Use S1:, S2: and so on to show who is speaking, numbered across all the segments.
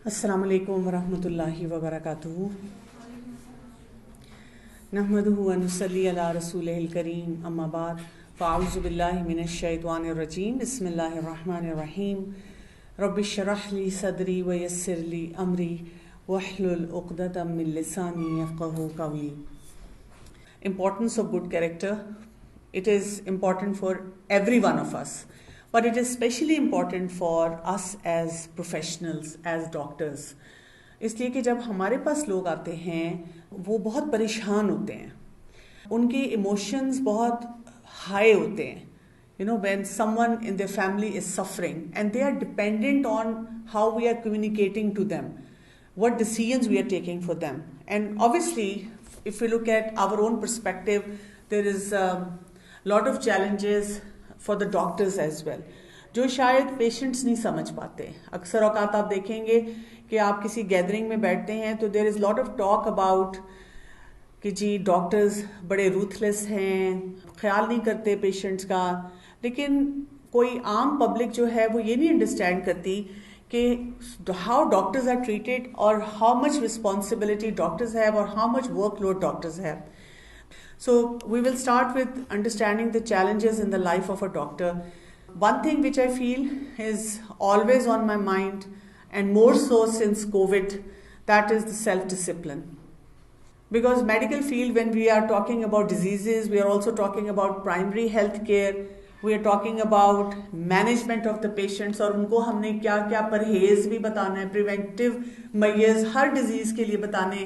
S1: السلام علیکم ورحمۃ اللہ وبرکاتہ. نحمدہ ونصلی علی رسولہ الکریم، اما بعد، فاعوذ باللہ من الشیطان الرجیم، بسم اللہ الرحمن الرحیم. رب اشرح لی صدری ویسر لی امری واحلل عقدۃ من لسانی یفقہوا قولی. Importance of good character. It is important for every one of us, but it is especially important for us as professionals, as doctors. اس لیے کہ جب ہمارے پاس لوگ آتے ہیں وہ بہت پریشان ہوتے ہیں، ان کے ایموشنز بہت ہائی ہوتے ہیں. When someone in their family is suffering and they are dependent on how we are communicating to them, what decisions we are taking for them. And obviously, if we look at our own perspective, there is a lot of challenges for the doctors as well, جو شاید patients نہیں سمجھ پاتے. اکثر اوقات آپ دیکھیں گے کہ آپ کسی گیدرنگ میں بیٹھتے ہیں تو دیر از لاٹ آف ٹاک اباؤٹ کہ جی ڈاکٹرز بڑے روتھلیس ہیں، خیال نہیں کرتے پیشنٹس کا. لیکن کوئی عام پبلک جو ہے وہ یہ نہیں انڈرسٹینڈ کرتی کہ ہاؤ ڈاکٹرز آر ٹریٹڈ اور how much responsibility doctors have اور how much work load doctors have. So we will start with understanding the challenges in the life of a doctor. One thing which I feel is always on my mind, and more so since COVID, that is the self-discipline. Because medical field, when we are talking about diseases, we are also talking about primary health care, we are talking about management of the patients, اور ان کو ہم نے کیا کیا پرہیز بھی بتانا ہے، پریونٹیو میئرز ہر ڈیزیز کے لیے بتانے.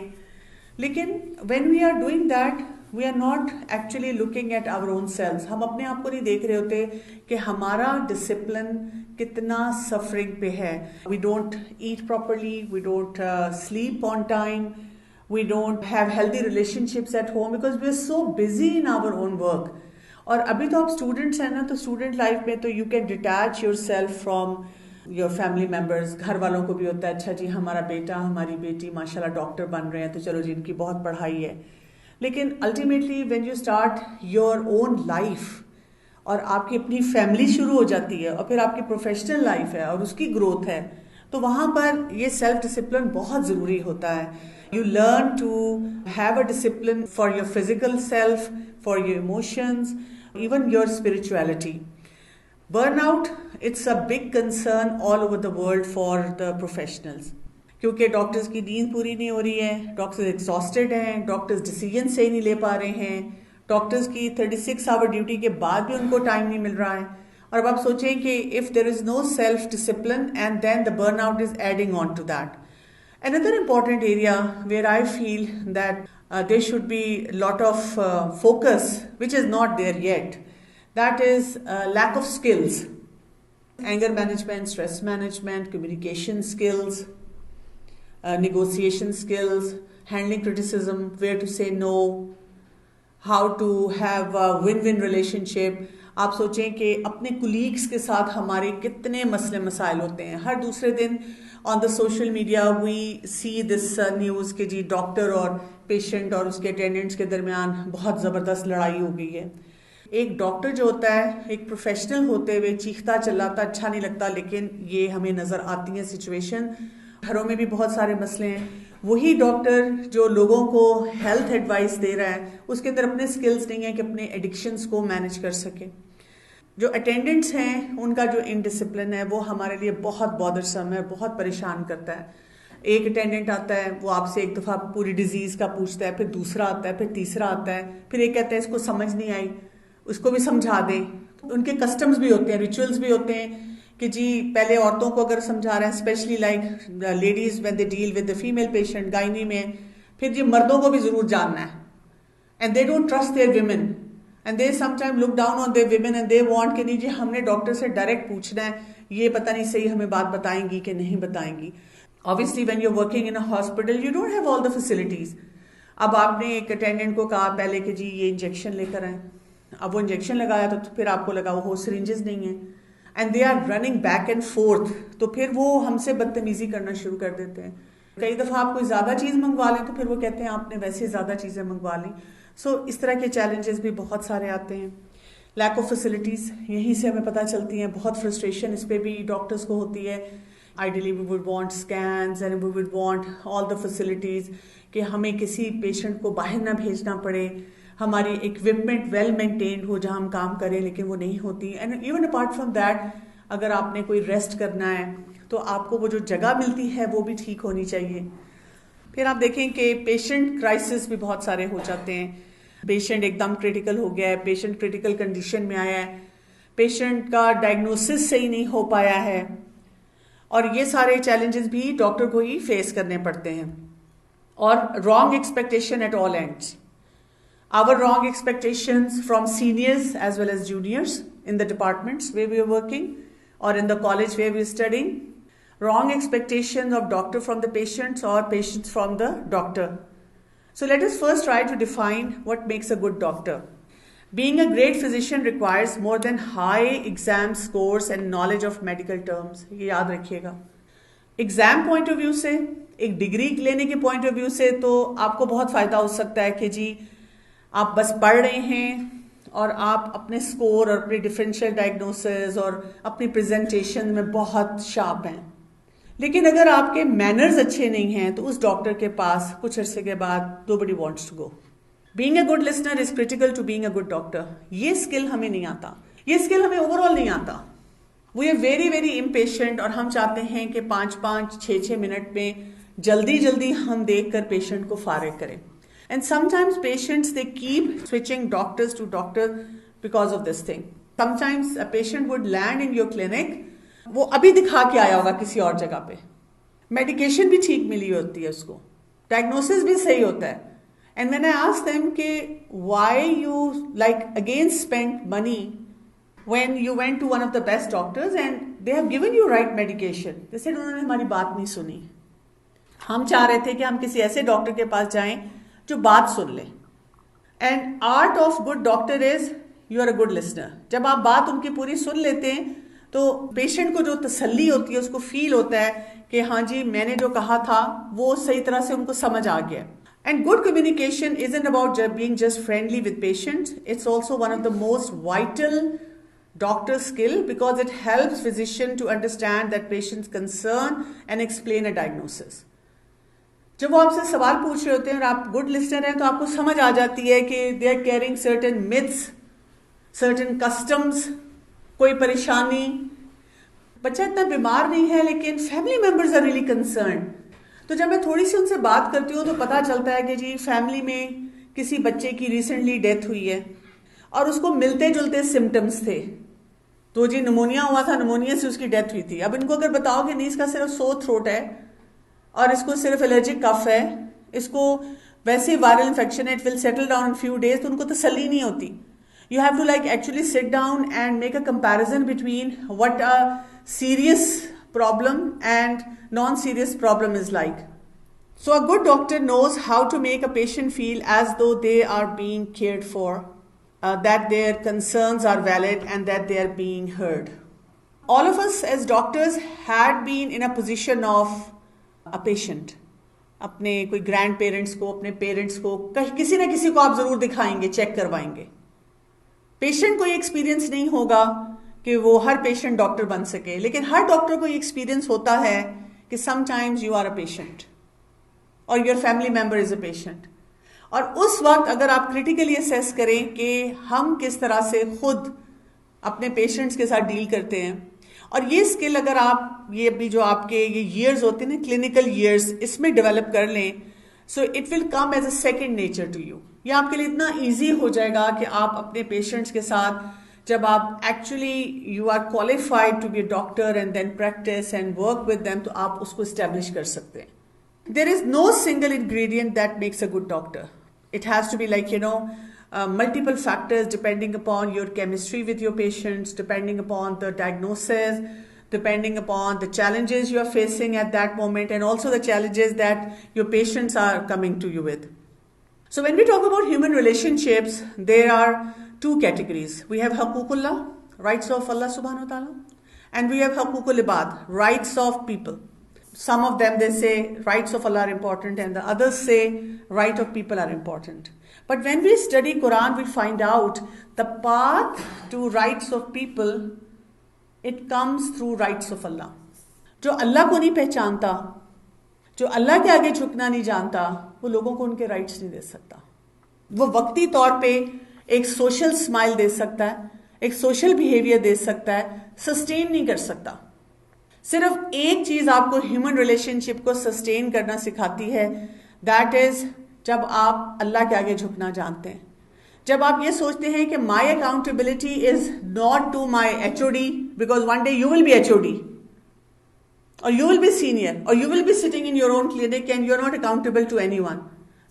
S1: لیکن when we are doing that, we are not actually looking at our own selves. ہم اپنے آپ کو نہیں دیکھ رہے ہوتے کہ ہمارا ڈسپلن کتنا سفرنگ پہ ہے. We don't eat properly, we don't sleep on time, we don't have healthy relationships at home because we are so busy in our own work. اور ابھی تو آپ اسٹوڈنٹس ہیں نا، تو اسٹوڈنٹ لائف میں تو you can detach your self from your family members. گھر والوں کو بھی ہوتا ہے اچھا جی ہمارا بیٹا ہماری بیٹی ماشاء اللہ ڈاکٹر بن رہے ہیں تو چلو جی ان کی بہت پڑھائی ہے. لیکن ultimately when you start your own life اور آپ کی اپنی فیملی شروع ہو جاتی ہے اور پھر آپ کی پروفیشنل لائف ہے اور اس کی گروتھ ہے، تو وہاں پر یہ سیلف ڈسپلن بہت ضروری ہوتا ہے. You learn to have a discipline for your physical self, for your emotions, even your spirituality. Burn out it's a big concern all over the world for the professionals, کیونکہ doctors کی نیند پوری نہیں ہو رہی ہے، ڈاکٹرز ایگزاسٹڈ ہیں، doctors decision صحیح نہیں لے پا رہے ہیں، ڈاکٹرز کی 36 آور ڈیوٹی کے بعد بھی ان کو ٹائم نہیں مل رہا ہے. اور اب آپ سوچیں کہ if there is no self discipline and then the burn out is adding on to that. Another important area where I feel that there should be a lot of focus, which is not there yet, that is lack of skills. Anger management, stress management, communication skills, negotiation skills, handling criticism, where to say no, how to have a win-win relationship. آپ سوچیں کہ اپنے colleagues کے ساتھ ہمارے کتنے مسئلے مسائل ہوتے ہیں. ہر دوسرے دن on the social media we see this news کہ جی ڈاکٹر اور پیشنٹ اور اس کے اٹینڈنٹس کے درمیان بہت زبردست لڑائی ہو گئی ہے. ایک ڈاکٹر جو ہوتا ہے ایک پروفیشنل ہوتے ہوئے چیختا چلاتا اچھا نہیں لگتا، لیکن یہ ہمیں نظر آتی ہیں سچویشن. گھروں میں بھی بہت سارے مسئلے ہیں. وہی ڈاکٹر جو لوگوں کو ہیلتھ ایڈوائس دے رہا ہے اس کے اندر اپنے سکلز نہیں ہیں کہ اپنے ایڈکشنز کو مینیج کر سکے. جو اٹینڈنٹس ہیں ان کا جو انڈسپلن ہے وہ ہمارے لیے بہت بودرسم ہے، بہت پریشان کرتا ہے. ایک اٹینڈنٹ آتا ہے وہ آپ سے ایک دفعہ پوری ڈیزیز کا پوچھتا ہے، پھر دوسرا آتا ہے، پھر تیسرا آتا ہے، پھر ایک کہتا ہے اس کو سمجھ نہیں آئی، اس کو بھی سمجھا دیں. ان کے کسٹمز بھی ہوتے ہیں، ریچولز بھی ہوتے ہیں کہ جی پہلے عورتوں کو اگر سمجھا رہے ہیں، especially like ladies when they deal with the female patient gynae میں، پھر جی مردوں کو بھی ضرور جاننا ہے. And they don't trust their women and they sometimes look down on their women and they want کہ نہیں جی ہم نے ڈاکٹر سے ڈائریکٹ پوچھنا ہے، یہ پتہ نہیں صحیح ہمیں بات بتائیں گی کہ نہیں بتائیں گی. Obviously when you're working in a hospital you don't have all the facilities. اب آپ نے ایک اٹینڈنٹ کو کہا پہلے کہ جی یہ انجیکشن لے کر آئیں، اب وہ انجیکشن لگایا تو پھر آپ کو لگا وہ سرنجز نہیں ہیں and they are running back and forth، تو پھر وہ ہم سے بدتمیزی کرنا شروع کر دیتے ہیں. کئی دفعہ آپ کوئی زیادہ چیز منگوا لیں تو پھر وہ کہتے ہیں آپ نے ویسے زیادہ چیزیں منگوا لیں. سو اس طرح کے چیلنجز بھی بہت سارے آتے ہیں. لیک آف فیسلٹیز یہیں سے ہمیں پتہ چلتی ہیں. بہت فرسٹریشن اس پہ بھی ڈاکٹرز کو ہوتی ہے Ideally we would want scans and we would want all the facilities کہ ہمیں کسی پیشنٹ کو باہر نہ بھیجنا پڑے, ہماری اکوپمنٹ ویل مینٹینڈ ہو جہاں ہم کام کریں, لیکن وہ نہیں ہوتی. And even apart from that, اگر آپ نے کوئی ریسٹ کرنا ہے تو آپ کو وہ جو جگہ ملتی ہے وہ بھی ٹھیک ہونی چاہیے. پھر آپ دیکھیں کہ پیشنٹ کرائسس بھی بہت سارے ہو جاتے ہیں. پیشنٹ ایک دم کریٹیکل ہو گیا ہے, پیشنٹ کریٹیکل کنڈیشن میں آیا ہے, پیشنٹ کا ڈائگنوسس صحیح نہیں ہو پایا ہے, اور یہ سارے چیلنجز بھی ڈاکٹر کو ہی فیس کرنے پڑتے ہیں. اور wrong expectation at all ends. Our wrong expectations from seniors as well as juniors in the departments where we are working or in the college where we are studying. Wrong expectations of doctor from the patients or patients from the doctor. So let us first try to define what makes a good doctor. Being a great physician requires more than high exam scores and knowledge of medical terms. یہ یاد رکھیے گا. Exam point of view سے, ایک degree لینے کے point of view سے تو آپ کو بہت فائدہ ہو سکتا ہے کہ جی آپ بس پڑھ رہے ہیں اور آپ اپنے سکور اور اپنے ڈفرینشیل ڈائگنوسز اور اپنی پریزنٹیشن میں بہت شارپ ہیں. لیکن اگر آپ کے مینرز اچھے نہیں ہیں تو اس ڈاکٹر کے پاس کچھ عرصے کے بعد nobody wants to go. Being a good listener is critical to being a good doctor. یہ اسکل ہمیں نہیں آتا, یہ اسکل ہمیں اوور آل نہیں آتا. We are very very impatient اور ہم چاہتے ہیں کہ 5-6 منٹ میں جلدی ہم دیکھ کر پیشنٹ کو فارغ کریں. And sometimes patients, they keep switching doctors to doctor because of this thing. Sometimes a patient would land in your clinic, وہ ابھی دکھا کے آیا ہوگا کسی اور جگہ پہ, میڈیکیشن بھی ٹھیک ملی ہوتی ہے اس کو, ڈائگنوسس بھی صحیح ہوتا ہے. And when I ask them کہ why you like again spent money when you went to one of the best doctors and they have given you right medication, they said انہوں نے ہماری بات نہیں سنی. ہم چاہ رہے تھے کہ ہم کسی ایسے ڈاکٹر کے پاس جائیں جو بات سن لے. And art of good doctor is you are a good listener. جب آپ بات ان کی پوری سن لیتے ہیں تو پیشنٹ کو جو تسلی ہوتی ہے, اس کو فیل ہوتا ہے کہ ہاں جی میں نے جو کہا تھا وہ صحیح طرح سے ان کو سمجھ آ گیا. And good communication isn't about being just friendly with patients. It's also one of the most vital doctor skill because it helps physician to understand that patient's concern and explain a diagnosis. جب وہ آپ سے سوال پوچھ رہے ہوتے ہیں اور آپ گڈ لسنر ہیں تو آپ کو سمجھ آ جاتی ہے کہ they are carrying certain myths, certain customs, کوئی پریشانی, بچہ اتنا بیمار نہیں ہے لیکن family members are really concerned. تو جب میں تھوڑی سی ان سے بات کرتی ہوں تو پتہ چلتا ہے کہ جی فیملی میں کسی بچے کی ریسنٹلی ڈیتھ ہوئی ہے اور اس کو ملتے جلتے سمٹمز تھے. تو جی نمونیا ہوا تھا, نمونیا سے اس کی ڈیتھ ہوئی تھی. اب ان کو اگر بتاؤ کہ نہیں اس کا صرف سو تھروٹ ہے اور اس کو صرف الرجک کف ہے, اس کو ویسے وائرل انفیکشن ہے, it will settle down in few days, تو ان کو تسلی نہیں ہوتی. You have to like actually sit down and make a comparison between what a serious problem and non serious problem is like. So a good doctor knows how to make a patient feel as though they are being cared for, that their concerns are valid and that they are being heard. All of us as doctors had been in a position of a patient. اپنے کوئی grand parents کو, اپنے parents کو, کسی نہ کسی کو آپ ضرور دکھائیں گے, چیک کروائیں گے. پیشنٹ کو یہ ایکسپیرینس نہیں ہوگا کہ وہ ہر پیشنٹ ڈاکٹر بن سکے, لیکن ہر ڈاکٹر کو یہ ایکسپیرینس ہوتا ہے کہ sometimes you are a patient اور your family member is a patient. اور اس وقت اگر آپ کریٹیکلی اسیس کریں کہ ہم کس طرح سے خود اپنے پیشنٹس کے ساتھ ڈیل کرتے ہیں, اور یہ اسکل اگر آپ یہ بھی جو آپ کے یہ ایئرز ہوتے ہیں نا, کلینکل ایئرز, اس میں ڈیولپ کر لیں, so it will come as a second nature to you. یہ آپ کے لیے اتنا ایزی ہو جائے گا کہ آپ اپنے پیشنٹس کے ساتھ جب آپ actually you are qualified to be a doctor and then practice and work with them, تو آپ اس کو اسٹیبلش کر سکتے ہیں. There is no single ingredient that makes a good doctor. It has to be like, multiple factors depending upon your chemistry with your patients, depending upon the diagnosis, depending upon the challenges you are facing at that moment, and also the challenges that your patients are coming to you with. So when we talk about human relationships, there are two categories. We have Haququllah, rights of Allah subhanahu wa ta'ala, and we have Haququl Ibad, rights of people. Some of them, they say rights of Allah are important, and the others say right of people are important. But when we study Quran, we find out the path to rights of people, it comes through rights of Allah. جو اللہ کو نہیں پہچانتا, جو اللہ کے آگے جھکنا نہیں جانتا, وہ لوگوں کو ان کے رائٹس نہیں دے سکتا. وہ وقتی طور پہ ایک سوشل سمائل دے سکتا ہے, ایک سوشل بیہیویئر دے سکتا ہے, سسٹین نہیں کر سکتا. صرف ایک چیز آپ کو ہیومن ریلیشن شپ کو سسٹین کرنا سکھاتی ہے, دیٹ از جب آپ اللہ کے آگے جھکنا جانتے ہیں, جب آپ یہ سوچتے ہیں کہ my accountability is not to my H O D, because one day you will be H O D, or you will be senior, or you will be sitting in your own clinic and you're not accountable to anyone.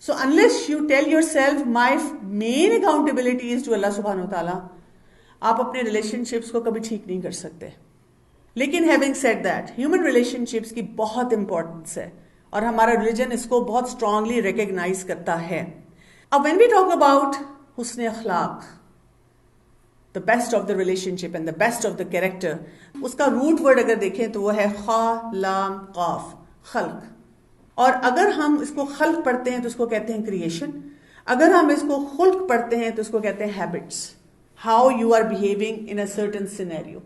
S1: So unless you tell yourself my main accountability is to Allah subhanahu wa ta'ala, آپ اپنے relationships کو کبھی ٹھیک نہیں کر سکتے. لیکن having said that, human relationships کی بہت importance ہے اور ہمارا religion اس کو بہت strongly recognize کرتا ہے. اب when we talk about حسن اخلاق, the best of the relationship and the best of the character, اس کا روٹ ورڈ اگر دیکھیں تو وہ ہے خا لام قاف, خلق. اور اگر ہم اس کو خلق پڑھتے ہیں تو اس کو کہتے ہیں کریشن, اگر ہم اس کو خلق پڑھتے ہیں تو اس کو کہتے ہیں habits, how you are behaving in a certain scenario.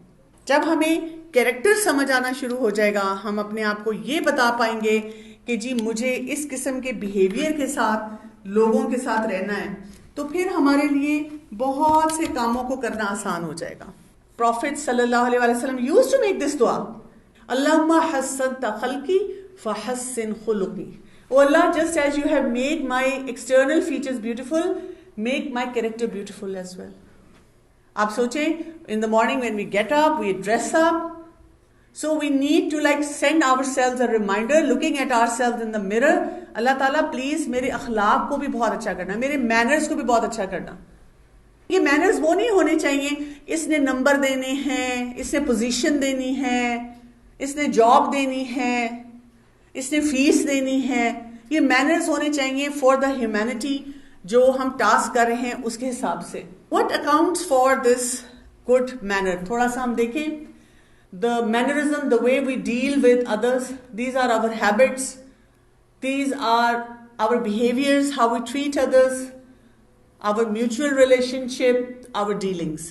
S1: جب ہمیں کیریکٹر سمجھ آنا شروع ہو جائے گا, ہم اپنے آپ کو یہ بتا پائیں گے کہ جی مجھے اس قسم کے بیہیویئر کے ساتھ لوگوں کے ساتھ رہنا ہے, تو پھر ہمارے لیے بہت سے کاموں کو کرنا آسان ہو جائے گا. پروفٹ صلی اللہ علیہ وسلم used to make this dua, اللہم حسنت خلقی فحسن خلقی. Oh Allah, just as you have made my external features beautiful, make my character beautiful as well. آپ سوچیں, in the morning when we get up, we dress up, so we need to like send ourselves a reminder, looking at ourselves in the mirror, اللہ تعالیٰ please میرے اخلاق کو بھی بہت اچھا کرنا, میرے مینرز کو بھی بہت اچھا کرنا. یہ مینرز وہ نہیں ہونے چاہیے اس نے نمبر دینے ہیں, اس نے پوزیشن دینی ہے, اس نے جاب دینی ہے, اس نے فیس دینی ہے. یہ مینرز ہونے چاہیے فار دا ہیومینٹی, جو ہم ٹاسک کر رہے ہیں اس کے حساب سے. What accounts for this good manner, تھوڑا سا ہم دیکھیں. The mannerism, the way we deal with others, these are our habits, these are our behaviors, how we treat others, our mutual relationship, our dealings.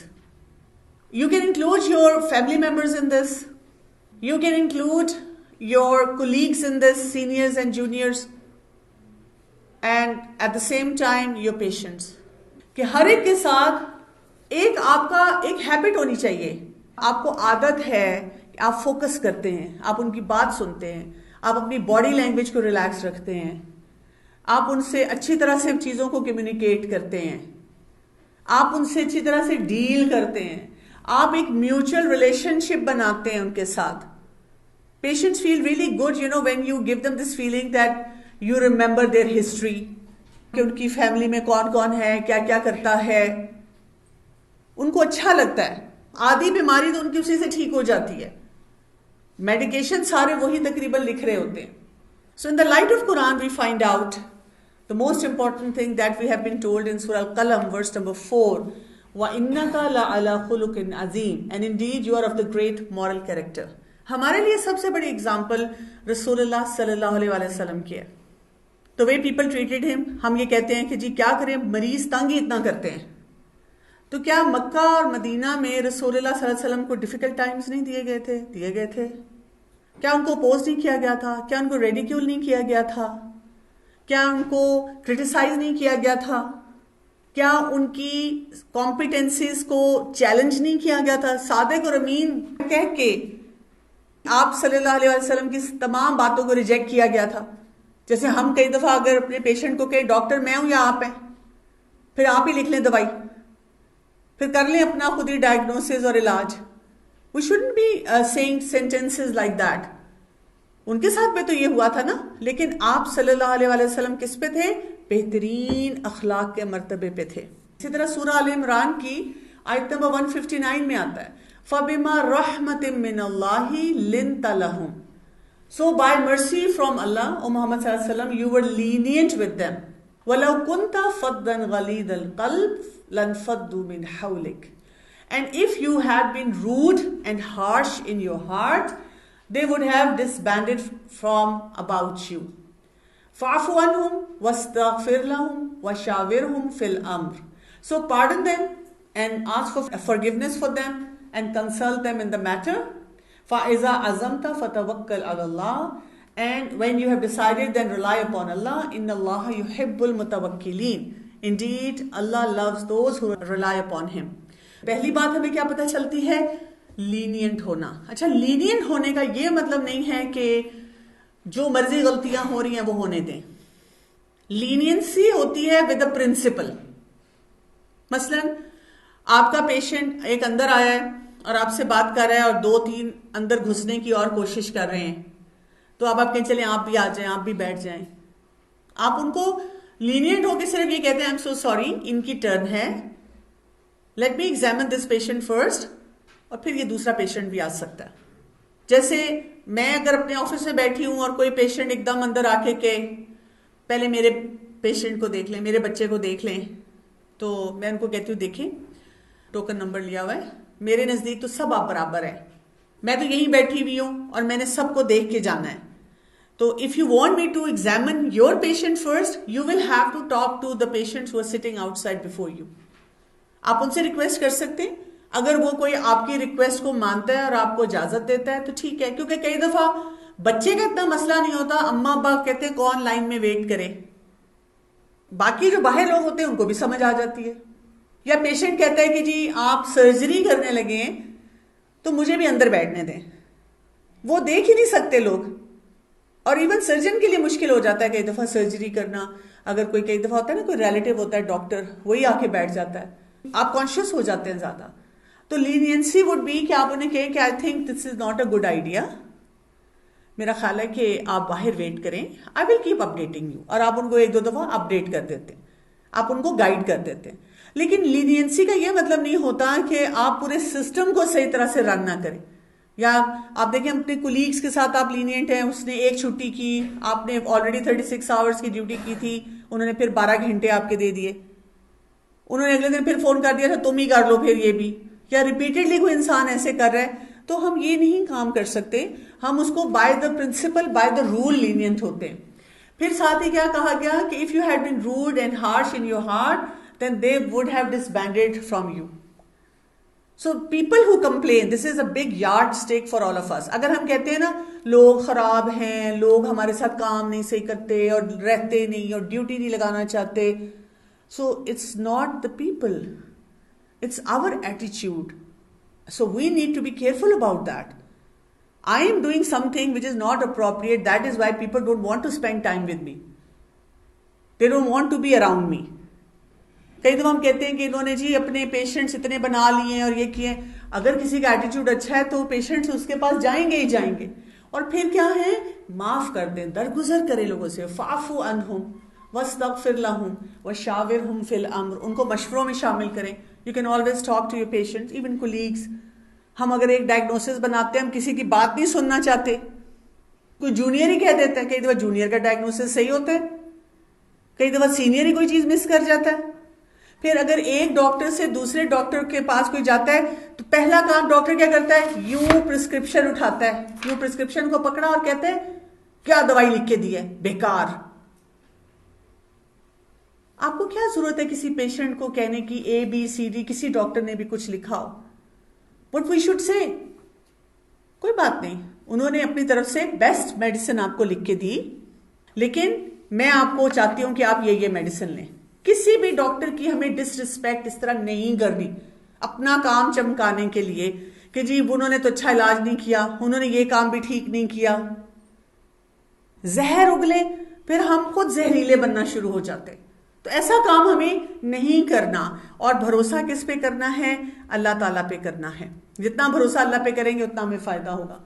S1: You can include your family members in this. You can include your colleagues in this, seniors and juniors. And at the same time, your patients. کہ ہر ایک کے ساتھ ایک آپ کا ایک habit ہونی چاہیے. آپ کو عادت ہے کہ آپ فوکس کرتے ہیں, آپ ان کی بات سنتے ہیں, آپ اپنی باڈی لینگویج کو ریلیکس رکھتے ہیں, آپ ان سے اچھی طرح سے چیزوں کو کمیونیکیٹ کرتے ہیں, آپ ان سے اچھی طرح سے ڈیل کرتے ہیں, آپ ایک میوچل ریلیشن شپ بناتے ہیں ان کے ساتھ. Patients feel really good when you give them this feeling that you remember their history, کہ ان کی فیملی میں کون کون ہے, کیا کیا کرتا ہے. ان کو اچھا لگتا ہے. آدھی بیماری تو ان کی اسی سے ٹھیک ہو جاتی ہے, میڈیکیشن سارے وہی تقریباً لکھ رہے ہوتے ہیں. So in the light of Quran we find out the most important thing that we have been told in Surah Al-Qalam verse number 4, وَإِنَّكَ لَعَلَى خُلُقٍ عَظِيمٍ, and indeed you are of the great moral character. ہمارے لیے سب سے بڑی example رسول اللہ صلی اللہ علیہ وسلم کی ہے. The way people treated him, ہم یہ کہتے ہیں کہ جی کیا کریں, مریض تنگ ہی اتنا کرتے ہیں. تو کیا مکہ اور مدینہ میں رسول اللہ صلی اللہ علیہ وسلم کو ڈیفیکلٹ ٹائمز نہیں دیے گئے تھے؟ دیے گئے تھے. کیا ان کو اپوز نہیں کیا گیا تھا؟ کیا ان کو ریڈیکیول نہیں کیا گیا تھا؟ کیا ان کو کرٹیسائز نہیں کیا گیا تھا؟ کیا ان کی کمپیٹنسیز کو چیلنج نہیں کیا گیا تھا؟ صادق اور امین کہہ کے آپ صلی اللہ علیہ وسلم کی تمام باتوں کو ریجیکٹ کیا گیا تھا. جیسے ہم کئی دفعہ اگر اپنے پیشنٹ کو کہیں ڈاکٹر میں ہوں یا آپ ہیں, پھر آپ ہی لکھ لیں دوائی, پھر کر لیں اپنا خود ہی ڈائگنوسس اور علاج. We shouldn't be saying sentences like that. ان کے ساتھ میں تو یہ ہوا تھا نا, لیکن آپ صلی اللہ علیہ وسلم کس پہ تھے؟ بہترین اخلاق کے مرتبے پہ تھے. اسی طرح سورہ آل عمران کی آیت نمبر 159 میں آتا ہے, فَبِمَا رَحْمَةٍ مِّنَ اللَّهِ لِنْتَ لَهُمْ. So by mercy from Allah, O Muhammad sallallahu alaihi wasallam, you were lenient with them. وَلَوْ كُنْتَ فَضًّا غَلِيظَ الْقَلْبِ لَانْفَضُّوا مِنْ حَوْلِكَ. And if you had been rude and harsh in your heart, they would have disbanded from about you. فَاعْفُ عَنْهُمْ وَاسْتَغْفِرْ لَهُمْ وَشَاوِرْهُمْ فِي الْأَمْرِ. So pardon them and ask for forgiveness for them and consult them in the matter. فَإِذَا عَزَمْتَ فَتَوَكَّلْ عَلَى اللَّهِ, and when you have decided, then rely upon Allah. إِنَّ اللَّهَ يُحِبُّ الْمُتَوَكِّلِينَ, indeed Allah loves those who rely upon him. پہلی بات ہمیں کیا پتہ چلتی ہے؟ لینینٹ ہونا. اچھا، لینینٹ ہونے کا یہ مطلب نہیں ہے کہ جو مرضی غلطیاں ہو رہی ہیں وہ ہونے دیں. لینینسی ہوتی ہے ود اے پرنسپل. مثلا آپ کا پیشنٹ ایک اندر آیا ہے اور آپ سے بات کر رہا ہے اور 2-3 اندر گھسنے کی اور کوشش کر رہے ہیں، تو اب آپ کہیں چلیں آپ بھی آ جائیں، آپ بھی بیٹھ جائیں. آپ ان کو لینینٹ ہو کے صرف یہ کہتے ہیں I'm so sorry، ان کی ٹرن ہے، let me examine this patient first، اور پھر یہ دوسرا پیشنٹ بھی آ سکتا ہے. جیسے میں اگر اپنے آفس میں بیٹھی ہوں اور کوئی پیشنٹ ایک دم اندر آ کے کہ پہلے میرے پیشنٹ کو دیکھ لیں، میرے بچے کو دیکھ لیں، تو میں ان کو کہتی ہوں دیکھیں ٹوکن نمبر لیا ہوا ہے، میرے نزدیک تو سب آپ برابر ہیں، میں تو یہیں بیٹھی ہوئی ہوں اور میں نے سب کو دیکھ کے جانا ہے. تو if you want me to examine your patient first, you will have to talk to the patients who are sitting outside before you. آپ ان سے ریکویسٹ کر سکتے ہیں، اگر وہ کوئی آپ کی ریکویسٹ کو مانتا ہے اور آپ کو اجازت دیتا ہے تو ٹھیک ہے. کیونکہ کئی دفعہ بچے کا اتنا مسئلہ نہیں ہوتا، اماں ابا کہتے ہیں کون لائن میں ویٹ کرے، باقی جو باہر لوگ ہوتے ہیں ان کو بھی سمجھ آ جاتی ہے. یا پیشنٹ کہتا ہے کہ جی آپ سرجری کرنے لگے ہیں تو مجھے بھی اندر بیٹھنے دیں. وہ دیکھ ہی نہیں سکتے لوگ، اور ایون سرجن کے لیے مشکل ہو جاتا ہے کئی دفعہ سرجری کرنا. اگر کوئی کئی دفعہ ہوتا ہے نا کوئی ریلیٹیو ہوتا ہے ڈاکٹر، وہی آ کے بیٹھ جاتا ہے، آپ کانشیس ہو جاتے ہیں زیادہ. تو لینینسی وڈ بی کہ آپ انہیں کہیں کہ I think this is not a good idea, میرا خیال ہے کہ آپ باہر ویٹ کریں، آئی ول کیپ اپڈیٹنگ یو، اور آپ ان کو 1-2 دفعہ اپڈیٹ کر دیتے ہیں، آپ ان کو گائیڈ کر دیتے ہیں. لیکن لینینسی کا یہ مطلب نہیں ہوتا کہ آپ پورے سسٹم کو صحیح طرح سے رن نہ کریں. یا آپ دیکھیں اپنے کولیگز کے ساتھ آپ لینینٹ ہیں، اس نے ایک چھٹی کی، آپ نے آلریڈی 36 آورز کی ڈیوٹی کی تھی، انہوں نے پھر 12 گھنٹے آپ کے دے دیے، انہوں نے اگلے دن پھر فون کر دیا تھا تم ہی کر لو پھر یہ بھی. یا ریپیٹڈلی کوئی انسان ایسے کر رہا ہے، تو ہم یہ نہیں کام کر سکتے. ہم اس کو by the principle, by the rule lenient ہوتے ہیں. پھر ساتھ ہی کیا کہا گیا کہ if you had been rude and harsh in your heart, then they would have disbanded from you. So people who complain, this is a big yardstick for all of us. اگر ہم کہتے ہیں نا لوگ خراب ہیں، لوگ ہمارے ساتھ کام نہیں صحیح کرتے اور رہتے نہیں اور ڈیوٹی نہیں لگانا چاہتے، so it's not the people, it's our attitude. So we need to be careful about that. I am doing something which is not appropriate, that is why people don't want to spend time with me. They don't want to be around me. کئی دفعہ ہم کہتے ہیں کہ انہوں نے جی اپنے patients اتنے بنا لیے ہیں اور یہ کیے ہیں. اگر کسی کا ایٹیٹیوڈ اچھا ہے تو پیشنٹس اس کے پاس جائیں گے ہی جائیں گے. اور پھر کیا ہے، معاف کر دیں، درگزر کرے لوگوں سے. فاعفو عنہم واستغفر لہم وشاورہم فی الامر، ان کو مشوروں میں شامل کریں. You can always talk to your patients, even colleagues. ہم اگر ایک ڈائگنوسس بناتے ہیں، ہم کسی کی بات نہیں سننا چاہتے، کوئی جونیئر ہی کہہ دیتا ہے. کئی دفعہ جونیئر کا ڈائگنوسس صحیح ہوتا ہے، کئی دفعہ سینئر ہی کوئی چیز مس کر جاتا ہے. پھر اگر ایک ڈاکٹر سے دوسرے ڈاکٹر کے پاس کوئی جاتا ہے تو پہلا کام ڈاکٹر کیا کرتا ہے، یوں پرسکرپشن اٹھاتا ہے، یوں پرسکرپشن کو پکڑا اور کہتے ہیں کیا دوائی لکھ کے دی ہے، بیکار. آپ کو کیا ضرورت ہے کسی پیشنٹ کو کہنے کی ABCD، کسی ڈاکٹر نے بھی کچھ لکھا ہو. What we should say، کوئی بات نہیں، انہوں نے اپنی طرف سے بیسٹ میڈیسن آپ کو لکھ کے دی، لیکن میں آپ کو چاہتی ہوں کہ آپ یہ میڈیسن لیں. کسی بھی ڈاکٹر کی ہمیں ڈس رسپیکٹ اس طرح نہیں کرنی اپنا کام چمکانے کے لیے کہ جی انہوں نے تو اچھا علاج نہیں کیا، انہوں نے یہ کام بھی ٹھیک نہیں کیا. زہر اگلے پھر ہم خود زہریلے بننا شروع ہو جاتے. تو ایسا کام ہمیں نہیں کرنا. اور بھروسہ کس پہ کرنا ہے؟ اللہ تعالیٰ پہ کرنا ہے. جتنا بھروسہ اللہ پہ کریں گے اتنا ہمیں فائدہ ہوگا.